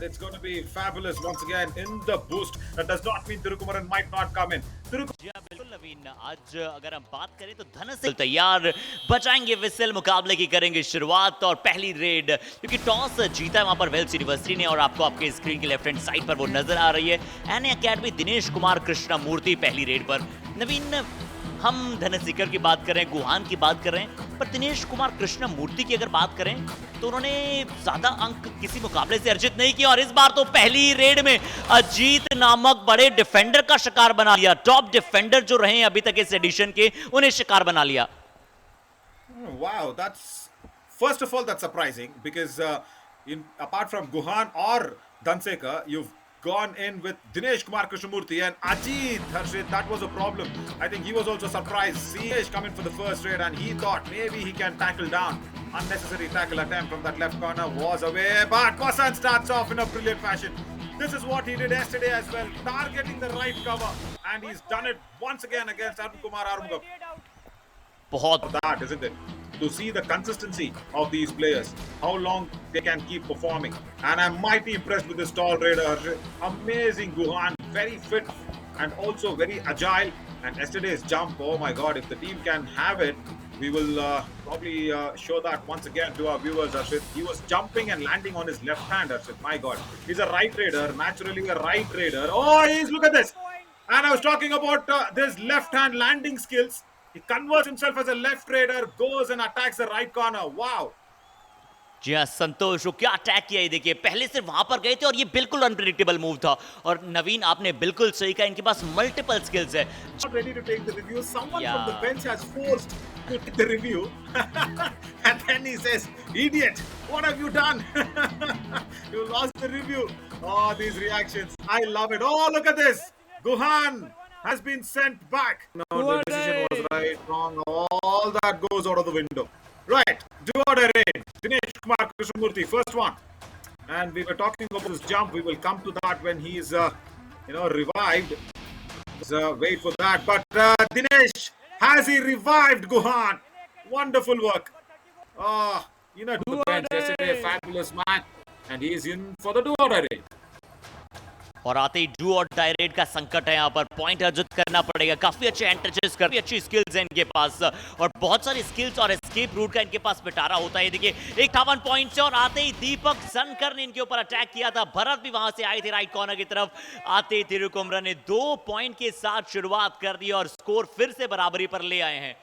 It's going to be fabulous once again in the boost. That does not mean Thirukumaran might not come in. जी हाँ बिल्कुल नवीन, आज अगर हम बात करें तो धनसिल तैयार बचाएंगे विसल, मुकाबले की करेंगे शुरुआत और पहली रेड, क्योंकि टॉस जीता है वहां पर वेल्स यूनिवर्सिटी ने और आपको आपके स्क्रीन के लेफ्ट हैंड साइड पर वो नजर आ रही है एनए अकेडमी दिनेश कुमार कृष्णमूर्ति पहली रेड पर। नवीन, हम धनसिकर की बात करें, गुहान की बात करें, पर दिनेश कुमार कृष्णमूर्ति की अगर बात करें तो उन्होंने ज्यादा अंक किसी मुकाबले से अर्जित नहीं किया और इस बार तो पहली रेड में अजीत नामक बड़े डिफेंडर का शिकार बना लिया। टॉप डिफेंडर जो रहे अभी तक इस एडिशन के, उन्हें शिकार बना लिया। Wow, that's first of all that's surprising because apart from Guhan or Dhanseka, you've gone in with Dinesh Kumar Krishnamurti and Ajit Harshit. That was a problem. I think he was also surprised. Dinesh coming for the first raid and he thought maybe he can tackle down. Unnecessary tackle attempt from that left corner was away, but Kwasan starts off in a brilliant fashion. This is what he did yesterday as well, targeting the right cover, and he's done it once again against Arun Kumar Arumugam. बहुत That, isn't it? To see the consistency of these players, how long they can keep performing. And I'm mighty impressed with this tall raider. Amazing Guhan, very fit and also very agile. And yesterday's jump, oh my god, if the team can have it, we will probably show that once again to our viewers, Arshit. He was jumping and landing on his left hand, Arshit. My god. He's a right raider, naturally a right raider. Oh, look at this. And I was talking about this left hand landing skills. He converts himself as a left raider, goes and attacks the right corner. Wow. जी हाँ संतोष, वो क्या attack किया ये देखिए, पहले सिर्फ वहां पर गए थे और ये बिल्कुल अनप्रेडिक्टेबल मूव था। और नवीन, आपने बिल्कुल सही कहा, इनके पास मल्टीपल स्किल्स है। Not ready to take the review. Someone from the bench has forced to take the review. And then he says, "Idiot, what have you done? You lost the review." Oh, these reactions. I love it. Oh, look at this. Guhan has been sent back. No, the decision was right, wrong. All that goes out of the window. Right. Do or raid. Dinesh Kumar Krishnamurti, first one. And we were talking about this jump. We will come to that when he is, revived. Wait for that. But Dinesh, has he revived Guhan? Wonderful work. The bench yesterday, fabulous man. And he is in for the do-or-die raid. और आते ही do और die red का संकट है, यहाँ पर point अर्जित करना पड़ेगा। काफी अच्छे एंट्रेचेस, काफी अच्छी स्किल्स हैं इनके पास और बहुत सारी स्किल्स और एस्केप रूट का इनके पास पिटारा होता है। देखिए 51 पॉइंट से और आते ही दीपक सनकर ने इनके ऊपर अटैक किया था। भरत भी वहां से आए थे राइट कॉर्नर की तरफ। आते ही तिरुकुमरन ने 2 पॉइंट के साथ शुरुआत कर दी और स्कोर फिर से बराबरी पर ले आए हैं।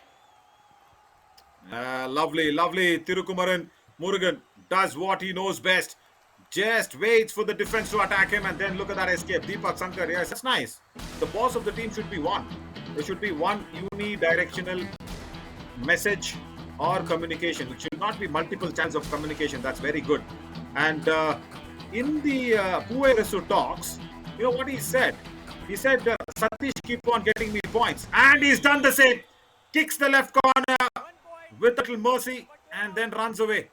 Lovely. Tirukumaran Murugan does what he knows best. Just waits for the defense to attack him and then look at that escape. Deepak Sankar, yes, that's nice. The boss of the team should be one. There should be one unidirectional message or communication. It should not be multiple channels of communication. That's very good. And in the Pueresu talks, you know what he said? He said, Satish, keep on getting me points. And he's done the same. Kicks the left corner with a little mercy and then runs away.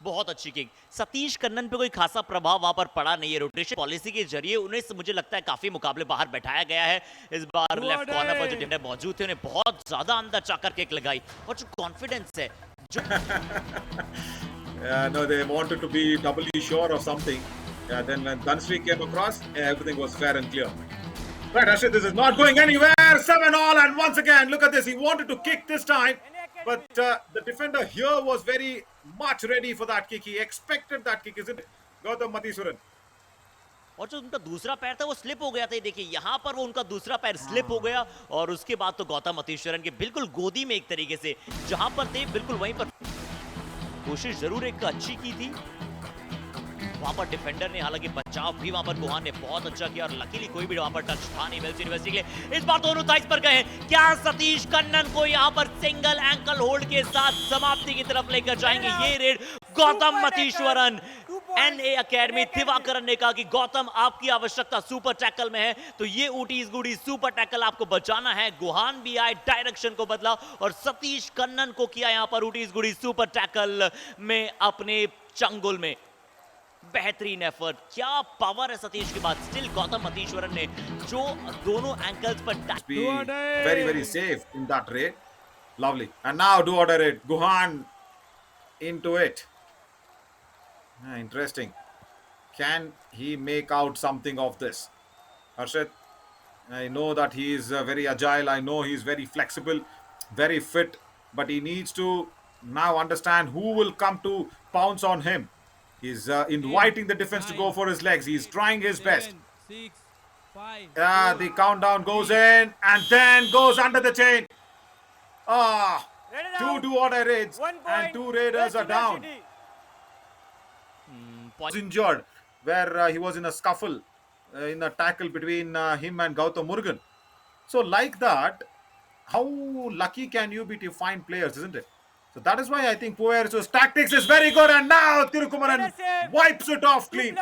बहुत अच्छी kick. Satish Kannan पे कोई खासा प्रभाव वहां पर पड़ा नहीं है। रोटेशन पॉलिसी के जरिए उन्हें मुझे लगता है काफी मुकाबले बाहर बैठाया गया है। इस बार लेफ्ट कॉर्नर पर जो डिफेंडर मौजूद थे उन्हें बहुत ज्यादा अंदर चाकर किक लगाई और जो कॉन्फिडेंस है जो No, they wanted to be doubly sure of something. Then when Dhansri came across, everything was fair and clear. Right, Ashit, this is not going anywhere. 7-all, and once again, look at this. He wanted to kick this time, but the defender here was very much ready for that kick. He expected that kick, isn't it? Gautam Matheeswaran. और जो उनका दूसरा पैर था वो slip हो गया था। देखिए यहाँ पर वो उनका दूसरा पैर स्लिप हो गया और उसके बाद तो गौतम मतीश्वरन के बिल्कुल गोदी में एक तरीके से जहां पर थे बिल्कुल वहीं पर कोशिश जरूर एक अच्छी की थी वहां पर डिफेंडर ने, हालांकि बचाव भी वहां पर गुहान ने बहुत अच्छा किया और लकीली कोई भी वहां पर टच था नहीं वेल्स यूनिवर्सिटी के लिए। इस बार दोनों थाइस पर गए। क्या सतीश कन्नन को यहां पर सिंगल एंकल होल्ड के साथ समाप्ति की तरफ लेकर जाएंगे ये रेड? गौतम मतीश्वरन, एनए अकेडमी दिवाकरन ने कहा कि गौतम आपकी आवश्यकता सुपर टैकल में है, तो ये ऊटीज गुडी सुपर टैकल आपको बचाना है। गुहान भी आए, डायरेक्शन को बदला और सतीश कन्नन को किया यहां पर ऊटीज गुडी सुपर टैकल में अपने चंगुल में। बेहतरीन एफर्ट, क्या पावर है सतीश के बाद। स्टिल गौतम मतीश्वरन ने जो दोनों एंकल्स पर very safe in that raid. Lovely. And now do order it. Guhan into it. Interesting. can he make out something of this? Harshit, I know that he is very agile. I know he's very flexible, very fit, but he needs to now understand who will come to pounce on him. He's inviting the defense to go for his legs. He's trying his best. 6, 5, The countdown goes in and then goes under the chain. Ah, two do-or-die raids and two raiders are down. Was injured where he was in a scuffle, in a tackle between him and Gautam Murugan. So like that, how lucky can you be to find players, isn't it? So that is why I think Puerto's tactics is very good, and now Tirukumaran wipes it off clean.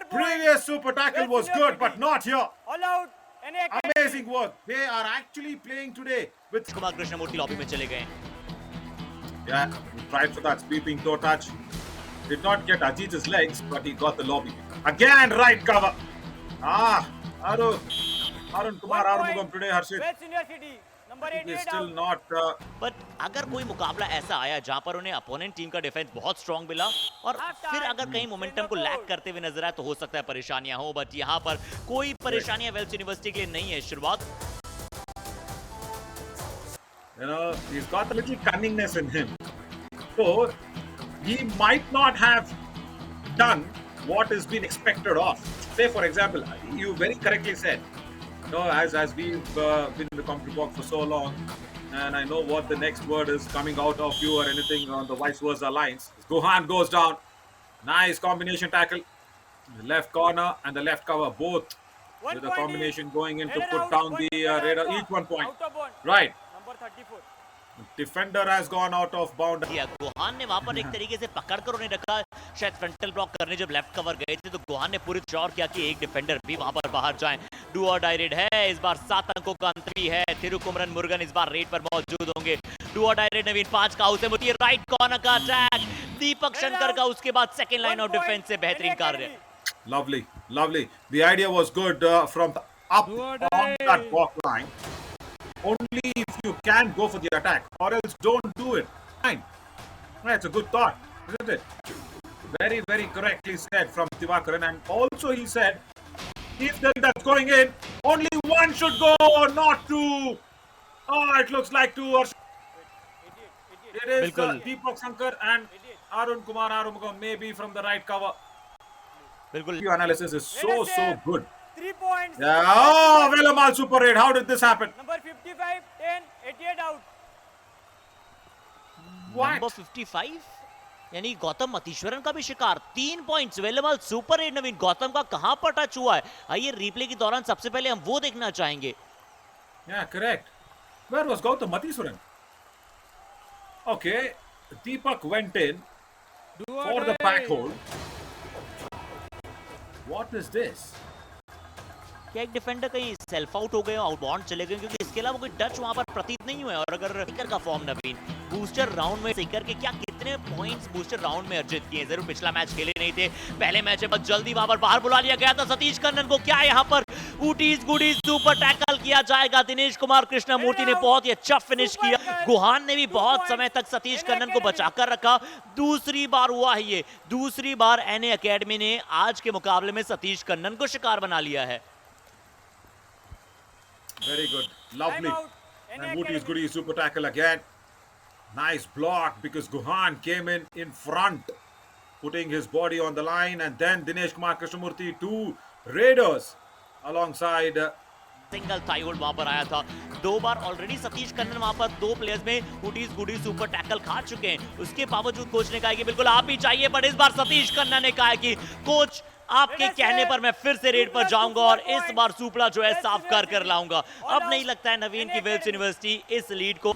Previous super tackle was good, but not here. All out. Amazing work. They are actually playing today with Kumar Krishnamurthy lobby में चले गए। Yeah, he tried for that sweeping toe touch. Did not get Ajit's legs, but he got the lobby. Again, right cover. Arun Kumar Arumugam today, Harshit. West India City. Number He is 88 still out. not. पर अगर कोई मुकाबला ऐसा आया जहां पर उन्हें opponent team का डिफेंस बहुत स्ट्रांग मिला और फिर अगर कहीं मोमेंटम को लैक करते हुए नजर आए तो हो सकता है परेशानियां हो, बट यहां पर कोई परेशानियां वेल्स यूनिवर्सिटी के लिए नहीं है। शुरुआत He's got a little cunningness in him. So, he might not have done what has been expected of. Say, for example, you very correctly said, as we've been in the commentary box for so long, and I know what the next word is coming out of you or anything on the vice versa lines. Guhan goes down. Nice combination tackle. The left corner and the left cover, both with a combination going in to put down the Raider. Each 1 point. Out of bound. Right. Number 34. Defender has gone out of bound. किया Gohan ने वहां पर एक तरीके से पकड़कर उन्हें रखा, शायद फ्रंटल ब्लॉक करने जब लेफ्ट कवर गए थे तो गुहान ने पूरी श्योर किया कि एक डिफेंडर भी वहां पर बाहर जाए। डू और डाई रेड है, इस बार 7 अंकों का अंतर भी है। थिरुकुमरन मुरुगन इस बार रेड पर मौजूद होंगे। डू और डाई रेड नवीन 5 का हाउस है, राइट कॉर्नर का अटैक दीपक शंकर का, उसके बाद सेकंड लाइन ऑफ डिफेंस से बेहतरीन कार्य। Lovely, lovely. The idea was good from the up on that walk line. Only if you can go for the attack, or else don't do it. Fine. That's a good thought, isn't it? Very, very correctly said from Divakaran. And also he said, if that's going in, only one should go, not two. Oh, it looks like two. It is Deepak Shankar and Arun Kumar Arumugam, maybe from the right cover. Your analysis is so good. 3 points. Yeah. Oh, Velamal Super Raid. How did this happen? Number 55, 10, 88 out. What? Number 55 यानी गौतम मतीश्वरन का भी शिकार। 3 points वेलेबल super red. नवीन गौतम का कहां पर touch हुआ है, आइए रिप्ले के दौरान सबसे पहले हम वो देखना चाहेंगे। Yeah, correct. Where was Gautam Matheeswaran? Okay, Deepak went in for the back hold. What is this? क्या एक डिफेंडर कहीं सेल्फ आउट हो गए, आउटबाउंड चले गए, क्योंकि इसके अलावा कोई टच वहां पर प्रतीत नहीं हुआ है। और अगर सिकर का फॉर्म नवीन बूस्टर राउंड में सिकर के क्या कितने पॉइंट्स बूस्टर राउंड में अर्जित किए, जरूर पिछला मैच खेले नहीं थे, पहले मैच में जल्दी वहां पर बाहर बुला लिया गया था सतीश कन्नन को। क्या यहाँ पर ऊटीज गुडीज सुपर टैकल किया जाएगा? दिनेश कुमार कृष्णमूर्ति ने बहुत ही अच्छा फिनिश किया। गुहान ने भी बहुत समय तक सतीश कन्नन को बचाकर रखा। दूसरी बार हुआ है ये, दूसरी बार एनए एकेडमी ने आज के मुकाबले में सतीश कन्नन को शिकार बना लिया है। Very good. Lovely. And Wooty's goody super tackle again. Nice block because Guhan came in front, putting his body on the line. And then Dinesh Kumar Krishnamurthy, 2 Raiders alongside. Single thigh hold वहां पर आया था 2 बार already. Satish Kannan वहां पर 2 players में वुडीज गुडी super tackle खा चुके हैं। उसके बावजूद कोच ने कहा कि बिल्कुल आप ही चाहिए, पर इस बार सतीश कन्नन ने कहा कि कोच आपके कहने पर मैं फिर से रेड पर जाऊंगा और इस बार सुपला जो है साफ कर लाऊंगा। अब नहीं लगता है नवीन की वेल्स यूनिवर्सिटी इस लीड को।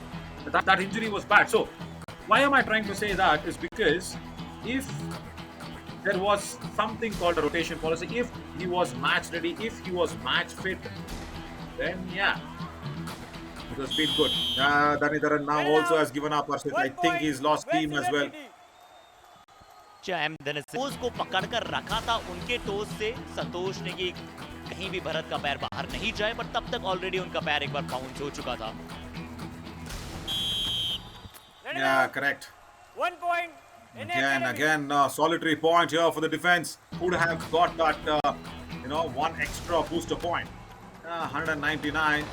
That injury was bad. So why am I trying to say that is because if there was something called a rotation policy, if he was match ready, if he was match fit, then yeah, it has been good. Dhanidharan now also has given up. I think he's lost steam as well. टोस को पकड़कर रखा था उनके toast से संतोष ने कि कहीं भी भरत का पैर बाहर नहीं जाए, पर तब तक ऑलरेडी उनका पैर एक बार बाउंस हो चुका था। Yeah, correct. 1 point. Again, solitary point here for the defense. Would have got that, one extra booster point. 199.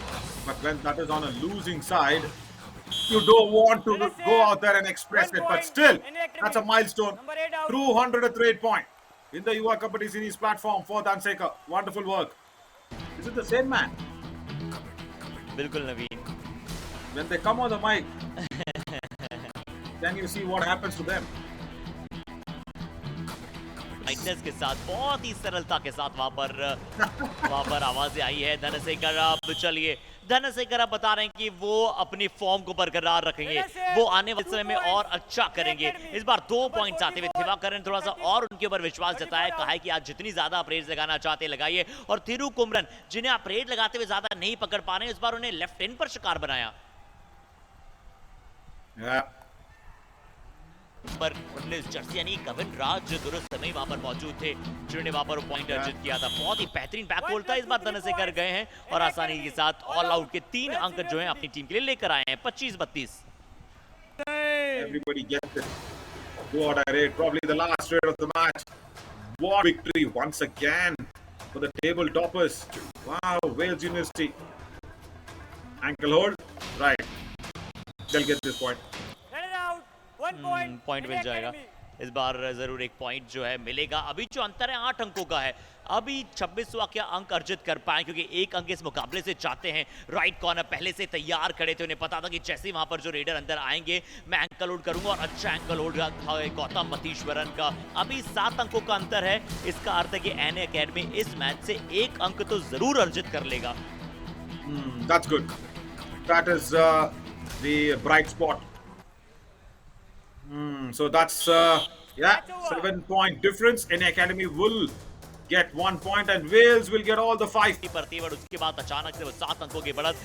But when that is on a losing side, you don't want to go out there and express it. But still, that's a milestone. Number 8 out. 200th rate point in the Yuva Kabaddi Series platform for Dhanseka. Wonderful work. Is it the same man? बिल्कुल नवीन। When they come on the mic, then you see what happens to them. Lightness के साथ बहुत ही सरलता के साथ वहां पर आवाजें आई है धनसेकर। अब चलिए धनसेकर अब बता रहे हैं कि वो अपनी फॉर्म को बरकरार रखेंगे, वो आने वाले समय में और अच्छा करेंगे। इस बार 2 पॉइंट्स आते हुए दिवाकर ने थोड़ा सा और उनके ऊपर विश्वास जताया, कहा है कि आज जितनी ज्यादा आप रेड लगाना चाहते लगाइए। और थिरू कुमरन जिन्हें आप रेड लगाते हुए ज्यादा नहीं पकड़ पा रहे हैं, इस बार उन्हें लेफ्ट इन पर शिकार बनाया। पर 19 जर्सी यानी कविन राज दुरुस्त समय वहां पर मौजूद थे, जिन्होंने वहां पर पॉइंट अर्जित किया था। बहुत ही बेहतरीन बैक होल्ड था। इस बार धनसेकर गए हैं और आसानी के साथ ऑल आउट के 3 अंक जो हैं अपनी टीम के लिए लेकर आए हैं। 25-32। Everybody gets it. What a raid, probably the last raid of the match. What victory once again for the table toppers. Wow, Wales University. Ankle hold, right. They'll get this point. Point मिल जाएगा। इस बार जरूर एक point जो है मिलेगा। अभी जो अंतर है 8 अंकों का है। अभी 26वां क्या अंक अर्जित कर पाए, क्योंकि 1 अंक इस मुकाबले से चाहते हैं। राइट कॉर्नर पहले से तैयार खड़े थे, उन्हें पता था कि जैसे ही वहां पर जो रेडर अंदर आएंगे मैं एंकल होल्ड करूंगा, और अच्छा एंकल होल्ड है गौतम मतीश्वरन का। अभी 7 अंकों का अंतर है। इसका अर्थ है कि एनए एकेडमी इस मैच से 1 अंक तो जरूर अर्जित कर लेगा। That's good. That is the bright spot. So that's 7-point difference. NA Academy will get 1 point and Wales will get all the 5. पर उसके बाद अचानक से वो 7 अंकों की बढ़त